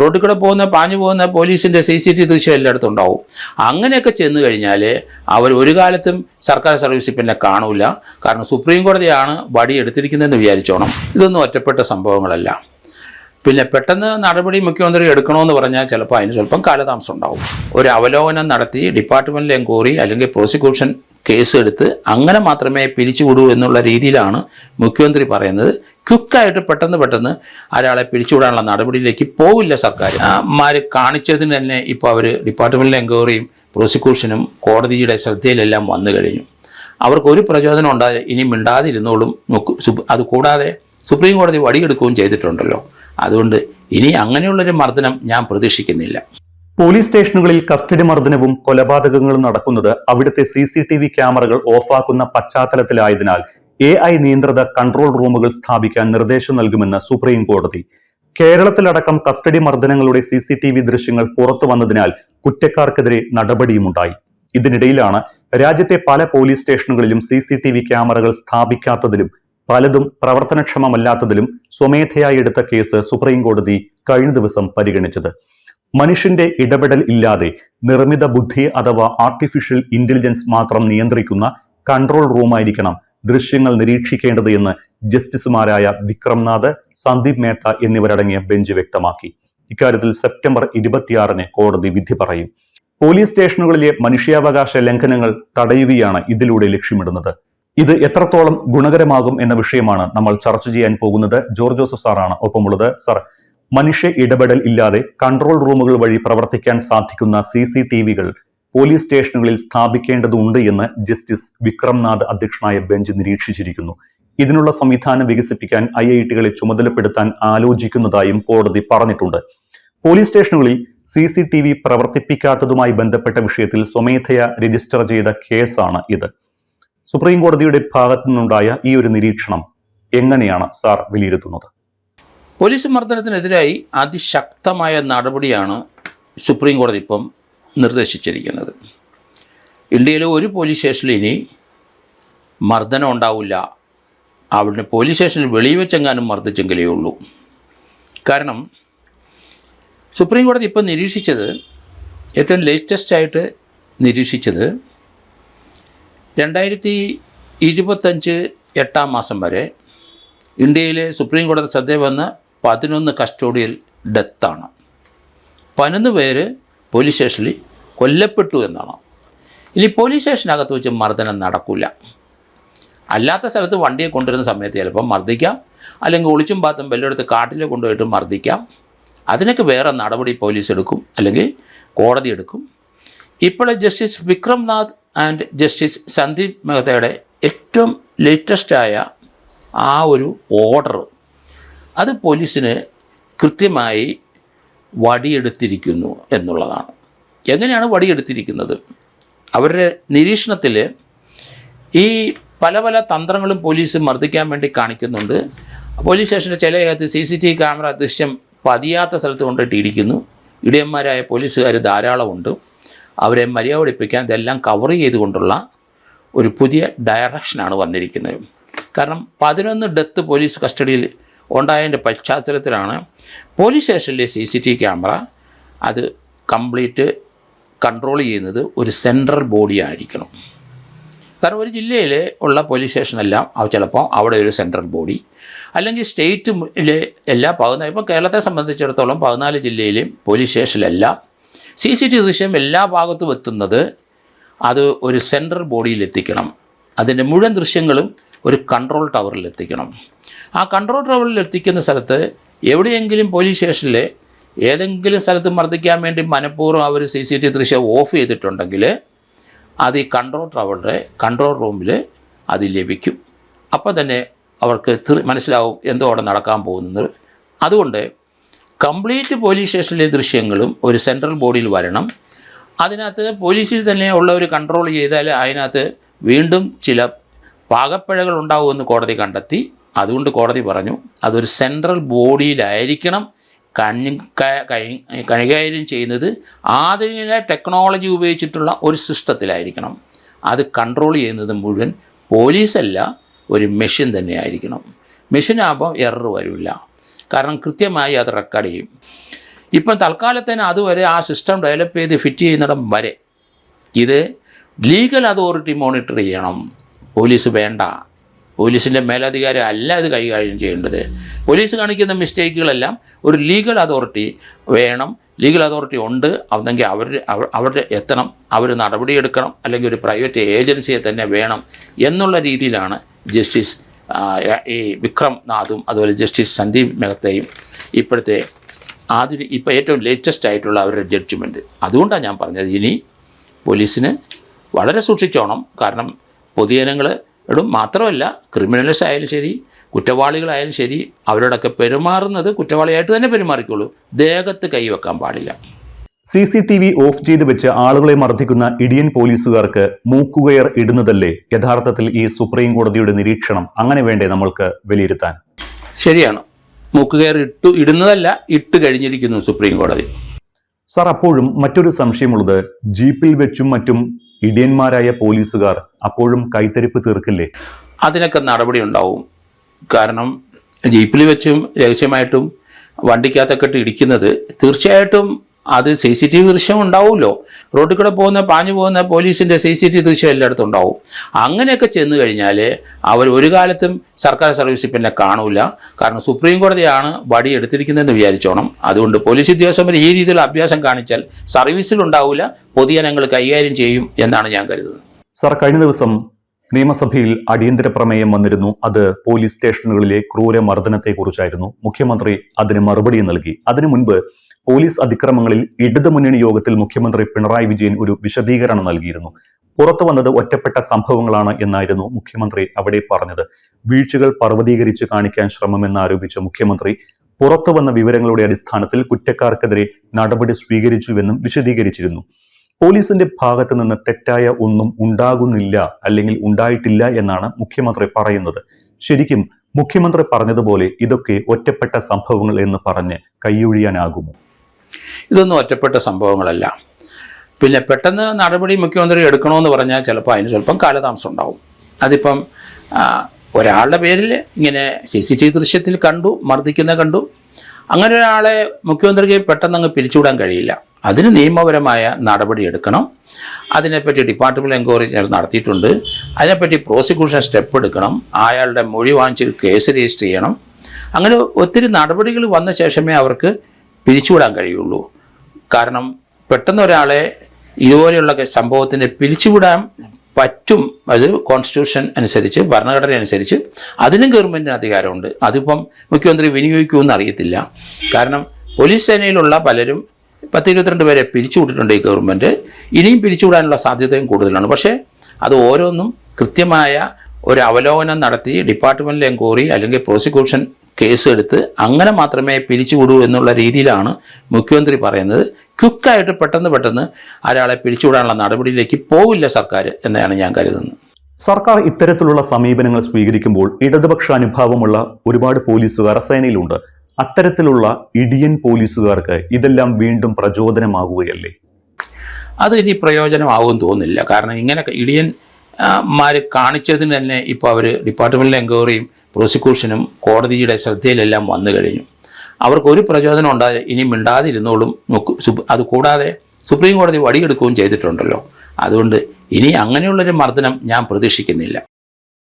റോഡിൽ കൂടെ പാഞ്ഞു പോകുന്ന പോലീസിൻ്റെ CCTV ദൃശ്യം എല്ലായിടത്തും ഉണ്ടാവും. അങ്ങനെയൊക്കെ ചെന്ന് കഴിഞ്ഞാൽ അവർ ഒരു കാലത്തും സർക്കാർ സർവീസിൽ പിന്നെ കാണൂല. കാരണം സുപ്രീം കോടതിയാണ് വടി എടുത്തിരിക്കുന്നതെന്ന് വിചാരിച്ചോണം. ഇതൊന്നും ഒറ്റപ്പെട്ട സംഭവങ്ങളല്ല. പിന്നെ പെട്ടെന്ന് നടപടി മുഖ്യമന്ത്രി എടുക്കണമെന്ന് പറഞ്ഞാൽ ചിലപ്പോൾ അതിന് സ്വല്പം കാലതാമസം ഉണ്ടാവും. ഒരു അവലോകനം നടത്തി ഡിപ്പാർട്ട്മെൻറ്റൽ എൻക്വയറി അല്ലെങ്കിൽ പ്രോസിക്യൂഷൻ കേസ് എടുത്ത് അങ്ങനെ മാത്രമേ പിരിച്ചുവിടൂ എന്നുള്ള രീതിയിലാണ് മുഖ്യമന്ത്രി പറയുന്നത്. ക്വിക്കായിട്ട് പെട്ടെന്ന് ഒരാളെ പിരിച്ചുവിടാനുള്ള നടപടിയിലേക്ക് പോവില്ല സർക്കാർ. മാർ കാണിച്ചതിന് തന്നെ ഇപ്പോൾ അവർ ഡിപ്പാർട്ട്മെൻറ്റൽ എൻക്വയറിയും പ്രോസിക്യൂഷനും കോടതിയുടെ ശ്രദ്ധയിലെല്ലാം വന്നു കഴിഞ്ഞു. അവർക്കൊരു പ്രചോദനം ഉണ്ടായി ഇനി മിണ്ടാതിരുന്നോളും. അതുകൂടാതെ സുപ്രീം കോടതി വടിയെടുക്കുകയും ചെയ്തിട്ടുണ്ടല്ലോ. അതുകൊണ്ട് ഇനി അങ്ങനെയുള്ളൊരു മർദ്ദനം ഞാൻ പ്രതീക്ഷിക്കുന്നില്ല. പോലീസ് സ്റ്റേഷനുകളിൽ കസ്റ്റഡി മർദ്ദനവും കൊലപാതകങ്ങളും നടക്കുന്നത് അവിടുത്തെ CCTV ക്യാമറകൾ ഓഫാക്കുന്ന പശ്ചാത്തലത്തിലായതിനാൽ AI നിയന്ത്രിത കൺട്രോൾ റൂമുകൾ സ്ഥാപിക്കാൻ നിർദ്ദേശം നൽകുമെന്ന് സുപ്രീം കോടതി. കേരളത്തിലടക്കം കസ്റ്റഡി മർദ്ദനങ്ങളുടെ CCTV ദൃശ്യങ്ങൾ പുറത്തു വന്നതിനാൽ കുറ്റക്കാർക്കെതിരെ നടപടിയുമുണ്ടായി. ഇതിനിടയിലാണ് രാജ്യത്തെ പല പോലീസ് സ്റ്റേഷനുകളിലും CCTV ക്യാമറകൾ സ്ഥാപിക്കാത്തതിലും പലതും പ്രവർത്തനക്ഷമമല്ലാത്തതിലും സ്വമേധയായി എടുത്ത കേസ് സുപ്രീം കോടതി കഴിഞ്ഞ ദിവസം പരിഗണിച്ചത്. മനുഷ്യന്റെ ഇടപെടൽ ഇല്ലാതെ നിർമ്മിത ബുദ്ധി അഥവാ ആർട്ടിഫിഷ്യൽ ഇന്റലിജൻസ് മാത്രം നിയന്ത്രിക്കുന്ന കൺട്രോൾ റൂമായിരിക്കണം ദൃശ്യങ്ങൾ നിരീക്ഷിക്കേണ്ടത് എന്ന് ജസ്റ്റിസുമാരായ വിക്രംനാഥ്, സന്ദീപ് മേത്ത എന്നിവരടങ്ങിയ ബെഞ്ച് വ്യക്തമാക്കി. ഇക്കാര്യത്തിൽ സെപ്റ്റംബർ 26 കോടതി വിധി പറയും. പോലീസ് സ്റ്റേഷനുകളിലെ മനുഷ്യാവകാശ ലംഘനങ്ങൾ തടയുകയാണ് ഇതിലൂടെ ലക്ഷ്യമിടുന്നത്. ഇത് എത്രത്തോളം ഗുണകരമാകും എന്ന വിഷയമാണ് നമ്മൾ ചർച്ച ചെയ്യാൻ പോകുന്നത്. ജോർജ് ജോസഫ് സാറാണ് ഒപ്പമുള്ളത്. സർ, മനുഷ്യ ഇടപെടൽ ഇല്ലാതെ കൺട്രോൾ റൂമുകൾ വഴി പ്രവർത്തിക്കാൻ സാധിക്കുന്ന CCTVകൾ പോലീസ് സ്റ്റേഷനുകളിൽ സ്ഥാപിക്കേണ്ടതുണ്ട് എന്ന് ജസ്റ്റിസ് വിക്രംനാഥ് അധ്യക്ഷനായ ബെഞ്ച് നിരീക്ഷിച്ചിരിക്കുന്നു. ഇതിനുള്ള സംവിധാനം വികസിപ്പിക്കാൻ IITകളെ ചുമതലപ്പെടുത്താൻ ആലോചിക്കുന്നതായും കോടതി പറഞ്ഞിട്ടുണ്ട്. പോലീസ് സ്റ്റേഷനുകളിൽ CCTV പ്രവർത്തിപ്പിക്കാത്തതുമായി ബന്ധപ്പെട്ട വിഷയത്തിൽ സ്വമേധയാ രജിസ്റ്റർ ചെയ്ത കേസാണ് ഇത്. സുപ്രീം കോടതിയുടെ ഭാഗത്തു നിന്നുണ്ടായ ഈ ഒരു നിരീക്ഷണം എങ്ങനെയാണ് സാർ വിലയിരുത്തുന്നത്? പോലീസ് മർദ്ദനത്തിനെതിരായി അതിശക്തമായ നടപടിയാണ് സുപ്രീം കോടതി ഇപ്പം നിർദ്ദേശിച്ചിരിക്കുന്നത്. ഇന്ത്യയിലെ ഒരു പോലീസ് സ്റ്റേഷനിൽ ഇനി മർദ്ദനം ഉണ്ടാവില്ല. അവിടെ പോലീസ് സ്റ്റേഷനിൽ വെളിയിൽ വെച്ചെങ്ങാനും മർദ്ദിച്ചെങ്കിലേ ഉള്ളൂ. കാരണം സുപ്രീം കോടതി ഇപ്പം നിരീക്ഷിച്ചത്, ഏറ്റവും ലേറ്റസ്റ്റായിട്ട് നിരീക്ഷിച്ചത് 2025 8 മാസം വരെ ഇന്ത്യയിലെ സുപ്രീം കോടതി ശ്രദ്ധയിൽ വന്ന 11 കസ്റ്റോഡിയൽ ഡെത്താണ്. 11 പേര് പോലീസ് സ്റ്റേഷനിൽ കൊല്ലപ്പെട്ടു എന്നാണ്. ഇനി പോലീസ് സ്റ്റേഷനകത്ത് വെച്ച് മർദ്ദനം നടക്കില്ല. അല്ലാത്ത സ്ഥലത്ത് വണ്ടിയെ കൊണ്ടുവരുന്ന സമയത്ത് ചിലപ്പം മർദ്ദിക്കാം, അല്ലെങ്കിൽ ഒളിച്ചും പാത്തും വല്ലയിടത്ത് കാട്ടിൽ കൊണ്ടുപോയിട്ട് മർദ്ദിക്കാം. അതിനൊക്കെ വേറെ നടപടി പോലീസ് എടുക്കും, അല്ലെങ്കിൽ കോടതി എടുക്കും. ഇപ്പോൾ ജസ്റ്റിസ് വിക്രംനാഥ് ആൻഡ് ജസ്റ്റിസ് സന്ദീപ് മെഹ്തയുടെ ഏറ്റവും ലേറ്റസ്റ്റായ ആ ഒരു ഓർഡർ, അത് പോലീസിന് കൃത്യമായി വടിയെടുത്തിരിക്കുന്നു എന്നുള്ളതാണ്. എങ്ങനെയാണ് വടിയെടുത്തിരിക്കുന്നത്? അവരുടെ നിരീക്ഷണത്തിൽ ഈ പല തന്ത്രങ്ങളും പോലീസ് മർദ്ദിക്കാൻ വേണ്ടി കാണിക്കുന്നുണ്ട്. പോലീസ് സ്റ്റേഷൻ്റെ ചിലയകത്ത് CCTV ക്യാമറ ദൃശ്യം പതിയാത്ത സ്ഥലത്ത് കൊണ്ടിട്ട് ഇടിക്കുന്നു. ഇടിയന്മാരായ പോലീസുകാർ ധാരാളമുണ്ട്. അവരെ മര്യാദ പഠിപ്പിക്കാൻ ഇതെല്ലാം കവർ ചെയ്തുകൊണ്ടുള്ള ഒരു പുതിയ ഡയറക്ഷനാണ് വന്നിരിക്കുന്നത്. കാരണം 11 ഡെത്ത് പോലീസ് കസ്റ്റഡിയിൽ ഉണ്ടായതിൻ്റെ പശ്ചാത്തലത്തിലാണ് പോലീസ് സ്റ്റേഷനിലെ CCTV ക്യാമറ അത് കംപ്ലീറ്റ് കൺട്രോൾ ചെയ്യുന്നത് ഒരു സെൻട്രൽ ബോഡി ആയിരിക്കണം. കാരണം ഒരു ജില്ലയിൽ ഉള്ള പോലീസ് സ്റ്റേഷനെല്ലാം ചിലപ്പോൾ അവിടെ ഒരു സെൻട്രൽ ബോഡി, അല്ലെങ്കിൽ സ്റ്റേറ്റിലെ എല്ലാ ഇപ്പോൾ കേരളത്തെ സംബന്ധിച്ചിടത്തോളം 14 ജില്ലയിലെയും പോലീസ് സ്റ്റേഷനിലെല്ലാം CCTV ദൃശ്യം എല്ലാ ഭാഗത്തും എത്തുന്നത് അത് ഒരു സെൻട്രൽ ബോഡിയിൽ എത്തിക്കണം. അതിൻ്റെ മുഴുവൻ ദൃശ്യങ്ങളും ഒരു കൺട്രോൾ ടവറിൽ എത്തിക്കണം. ആ കൺട്രോൾ ടവറിൽ എത്തിക്കുന്ന സ്ഥലത്ത് എവിടെയെങ്കിലും പോലീസ് സ്റ്റേഷനിൽ ഏതെങ്കിലും സ്ഥലത്ത് മർദ്ദിക്കാൻ വേണ്ടി മനഃപൂർവ്വം അവർ CCTV ദൃശ്യം ഓഫ് ചെയ്തിട്ടുണ്ടെങ്കിൽ അത് ഈ കൺട്രോൾ ടവറിൻ്റെ കൺട്രോൾ റൂമിൽ അത് ലഭിക്കും. അപ്പോൾ തന്നെ അവർക്ക് മനസ്സിലാവും എന്തോ അവിടെ നടക്കാൻ പോകുന്നത്. അതുകൊണ്ട് കംപ്ലീറ്റ് പോലീസ് സ്റ്റേഷനിലെ ദൃശ്യങ്ങളും ഒരു സെൻട്രൽ ബോഡിയിൽ വരണം. അതിനകത്ത് പോലീസിൽ തന്നെ ഉള്ളവർ കൺട്രോൾ ചെയ്താൽ അതിനകത്ത് വീണ്ടും ചില പാകപ്പിഴകൾ ഉണ്ടാവുമെന്ന് കോടതി കണ്ടെത്തി. അതുകൊണ്ട് കോടതി പറഞ്ഞു അതൊരു സെൻട്രൽ ബോഡിയിലായിരിക്കണം കൈകാര്യം ചെയ്യുന്നത്. ആധുനിക ടെക്നോളജി ഉപയോഗിച്ചിട്ടുള്ള ഒരു സിസ്റ്റത്തിലായിരിക്കണം. അത് കൺട്രോൾ ചെയ്യുന്നത് മുഴുവൻ പോലീസല്ല, ഒരു മെഷീൻ തന്നെ ആയിരിക്കണം. മെഷീനാകുമ്പോൾ എറർ വരില്ല. കാരണം കൃത്യമായി അത് റെക്കോർഡ് ചെയ്യും. ഇപ്പം തൽക്കാലത്തേന് അതുവരെ ആ സിസ്റ്റം ഡെവലപ്പ് ചെയ്ത് ഫിറ്റ് ചെയ്യുന്നിടം വരെ ഇത് ലീഗൽ അതോറിറ്റി മോണിറ്റർ ചെയ്യണം. പോലീസ് വേണ്ട, പോലീസിൻ്റെ മേലധികാരി അല്ല ഇത് കൈകാര്യം ചെയ്യേണ്ടത്. പോലീസ് കാണിക്കുന്ന മിസ്റ്റേക്കുകളെല്ലാം ഒരു ലീഗൽ അതോറിറ്റി വേണം. ലീഗൽ അതോറിറ്റി ഉണ്ട്, അതെങ്കിൽ അവരുടെ എത്തണം, അവർ നടപടിയെടുക്കണം, അല്ലെങ്കിൽ ഒരു പ്രൈവറ്റ് ഏജൻസിയെ തന്നെ വേണം എന്നുള്ള രീതിയിലാണ് ജസ്റ്റിസ് ഈ വിക്രം നാഥും അതുപോലെ ജസ്റ്റിസ് സന്ദീപ് മെഹ്തയും ഇപ്പോഴത്തെ ഇപ്പോൾ ഏറ്റവും ലേറ്റസ്റ്റ് ആയിട്ടുള്ള അവരുടെ ജഡ്ജ്മെൻറ്റ്. അതുകൊണ്ടാണ് ഞാൻ പറഞ്ഞത് ഇനി പോലീസിന് വളരെ സൂക്ഷിച്ചോണം. കാരണം പൊതുജനങ്ങൾ ഇടും മാത്രമല്ല, ക്രിമിനൽസ് ആയാലും ശരി, കുറ്റവാളികളായാലും ശരി, അവരോടൊക്കെ പെരുമാറുന്നത് കുറ്റവാളിയായിട്ട് തന്നെ പെരുമാറിക്കോളൂ. ദേഹത്ത് കൈവെക്കാൻ പാടില്ല. CCTV ഓഫ് ചെയ്ത് വെച്ച് ആളുകളെ മർദ്ദിക്കുന്ന ഇടിയൻ പോലീസുകാർക്ക് മൂക്കുകയർ ഇടുന്നതല്ലേ യഥാർത്ഥത്തിൽ ഈ സുപ്രീം കോടതിയുടെ നിരീക്ഷണം? അങ്ങനെ വേണ്ടേ നമ്മൾക്ക് വിലയിരുത്താൻ? ശരിയാണ്, മൂക്കുകയർ ഇടുന്നതല്ല, ഇട്ട് കഴിഞ്ഞിരിക്കുന്നു സുപ്രീം കോടതി. സാർ, അപ്പോഴും മറ്റൊരു സംശയമുള്ളത്, ജീപ്പിൽ വെച്ചും മറ്റും ഇടിയന്മാരായ പോലീസുകാർ അപ്പോഴും കൈത്തരിപ്പ് തീർക്കില്ലേ? അതിനൊക്കെ നടപടി ഉണ്ടാവും. കാരണം ജീപ്പിൽ വെച്ചും രഹസ്യമായിട്ടും വണ്ടിക്കകത്തൊക്കെ ഇട്ട് ഇടിക്കുന്നത് തീർച്ചയായിട്ടും അത് CCTV ദൃശ്യം ഉണ്ടാവുമല്ലോ. റോഡിൽ കൂടെ പാഞ്ഞു പോകുന്ന പോലീസിൻ്റെ CCTV ദൃശ്യം എല്ലായിടത്തും ഉണ്ടാവും. അങ്ങനെയൊക്കെ ചെന്ന് കഴിഞ്ഞാൽ അവർ ഒരു കാലത്തും സർക്കാർ സർവീസിൽ പിന്നെ കാണൂല. കാരണം സുപ്രീം കോടതിയാണ് വടി എടുത്തിരിക്കുന്നതെന്ന് വിചാരിച്ചോണം. അതുകൊണ്ട് പോലീസ് ഉദ്യോഗസ്ഥന്മാർ ഈ രീതിയിലുള്ള അഭ്യാസം കാണിച്ചാൽ സർവീസിലുണ്ടാവില്ല, പൊതുജനങ്ങൾ കൈകാര്യം ചെയ്യും എന്നാണ് ഞാൻ കരുതുന്നത്. സാർ, കഴിഞ്ഞ ദിവസം നിയമസഭയിൽ അടിയന്തര പ്രമേയം വന്നിരുന്നു. അത് പോലീസ് സ്റ്റേഷനുകളിലെ ക്രൂരമർദ്ദനത്തെക്കുറിച്ചായിരുന്നു. മുഖ്യമന്ത്രി അതിന് മറുപടി നൽകി. അതിനു മുൻപ് പോലീസ് അതിക്രമങ്ങളിൽ ഇടതുമുന്നണി യോഗത്തിൽ മുഖ്യമന്ത്രി പിണറായി വിജയൻ ഒരു വിശദീകരണം നൽകിയിരുന്നു. പുറത്തു വന്നത് ഒറ്റപ്പെട്ട സംഭവങ്ങളാണ് എന്നായിരുന്നു മുഖ്യമന്ത്രി അവിടെ പറഞ്ഞത്. വീഴ്ചകൾ പർവ്വതീകരിച്ച് കാണിക്കാൻ ശ്രമമെന്നാരോപിച്ച മുഖ്യമന്ത്രി പുറത്തു വന്ന വിവരങ്ങളുടെ അടിസ്ഥാനത്തിൽ കുറ്റക്കാർക്കെതിരെ നടപടി സ്വീകരിച്ചുവെന്നും വിശദീകരിച്ചിരുന്നു. പോലീസിന്റെ ഭാഗത്ത് നിന്ന് തെറ്റായ ഒന്നും ഉണ്ടാകുന്നില്ല, അല്ലെങ്കിൽ ഉണ്ടായിട്ടില്ല എന്നാണ് മുഖ്യമന്ത്രി പറയുന്നത്. ശരിക്കും മുഖ്യമന്ത്രി പറഞ്ഞതുപോലെ ഇതൊക്കെ ഒറ്റപ്പെട്ട സംഭവങ്ങൾ എന്ന് പറഞ്ഞ് കൈയൊഴിയാനാകുമോ? ഇതൊന്നും ഒറ്റപ്പെട്ട സംഭവങ്ങളല്ല. പിന്നെ പെട്ടെന്ന് നടപടി മുഖ്യമന്ത്രി എടുക്കണമെന്ന് പറഞ്ഞാൽ ചിലപ്പോൾ അതിന് സ്വല്പം കാലതാമസം ഉണ്ടാവും. അതിപ്പം ഒരാളുടെ പേരിൽ ഇങ്ങനെ CCTV ദൃശ്യത്തിൽ കണ്ടു, കണ്ടു, അങ്ങനെ ഒരാളെ മുഖ്യമന്ത്രിക്ക് പെട്ടെന്ന് അങ്ങ് പിരിച്ചുവിടാൻ കഴിയില്ല. അതിന് നിയമപരമായ നടപടി എടുക്കണം. അതിനെപ്പറ്റി ഡിപ്പാർട്ട്മെൻറ്റ് എൻക്വയറി നടത്തിയിട്ടുണ്ട്. അതിനെപ്പറ്റി പ്രോസിക്യൂഷൻ സ്റ്റെപ്പ് എടുക്കണം. അയാളുടെ മൊഴി വാങ്ങിച്ച് കേസ് രജിസ്റ്റർ ചെയ്യണം. അങ്ങനെ ഒത്തിരി നടപടികൾ വന്ന ശേഷമേ അവർക്ക് പിരിച്ചുവിടാൻ കഴിയുള്ളൂ. കാരണം പെട്ടെന്ന് ഒരാളെ ഇതുപോലെയുള്ള സംഭവത്തിന് പിരിച്ചുവിടാൻ പറ്റും. അത് കോൺസ്റ്റിറ്റ്യൂഷൻ അനുസരിച്ച്, ഭരണഘടന അനുസരിച്ച് അതിനും ഗവൺമെൻറ്റിന് അധികാരമുണ്ട്. അതിപ്പം മുഖ്യമന്ത്രി വിനിയോഗിക്കുമെന്ന് അറിയത്തില്ല. കാരണം പോലീസ് സേനയിലുള്ള പലരും 10-22 പേരെ പിരിച്ചുവിട്ടിട്ടുണ്ട് ഈ ഗവൺമെൻറ്. ഇനിയും പിരിച്ചുവിടാനുള്ള സാധ്യതയും കൂടുതലാണ്. പക്ഷേ അത് ഓരോന്നും കൃത്യമായ ഒരു അവലോകനം നടത്തി ഡിപ്പാർട്ട്മെൻറ്റ് എൻക്വയറി അല്ലെങ്കിൽ പ്രോസിക്യൂഷൻ കേസ് എടുത്ത് അങ്ങനെ മാത്രമേ പിരിച്ചുവിടൂ എന്നുള്ള രീതിയിലാണ് മുഖ്യമന്ത്രി പറയുന്നത്. ക്വിക്കായിട്ട് പെട്ടെന്ന് ഒരാളെ പിരിച്ചുവിടാനുള്ള നടപടിയിലേക്ക് പോവില്ല സർക്കാർ എന്നാണ് ഞാൻ കരുതുന്നത്. സർക്കാർ ഇത്തരത്തിലുള്ള സമീപനങ്ങൾ സ്വീകരിക്കുമ്പോൾ ഇടതുപക്ഷ അനുഭാവമുള്ള ഒരുപാട് പോലീസുകാർ സേനയിലുണ്ട്. അത്തരത്തിലുള്ള ഇടിയൻ പോലീസുകാർക്ക് ഇതെല്ലാം വീണ്ടും പ്രചോദനമാകുകയല്ലേ? അത് ഇനി പ്രയോജനമാകുമെന്ന് തോന്നുന്നില്ല. കാരണം ഇങ്ങനെ ഇടിയന്മാർ കാണിച്ചതിന് തന്നെ ഇപ്പോൾ അവർ ഡിപ്പാർട്ട്മെൻറ്റ് എൻക്വയറിയും പ്രോസിക്യൂഷനും കോടതിയുടെ ശ്രദ്ധയിലെല്ലാം വന്നു കഴിഞ്ഞു. അവർക്കൊരു പ്രചോദനം ഉണ്ടായി ഇനി മിണ്ടാതിരുന്നോളും. അതുകൂടാതെ സുപ്രീം കോടതി വടിയെടുക്കുകയും ചെയ്തിട്ടുണ്ടല്ലോ. അതുകൊണ്ട് ഇനി അങ്ങനെയുള്ളൊരു മർദ്ദനം ഞാൻ പ്രതീക്ഷിക്കുന്നില്ല.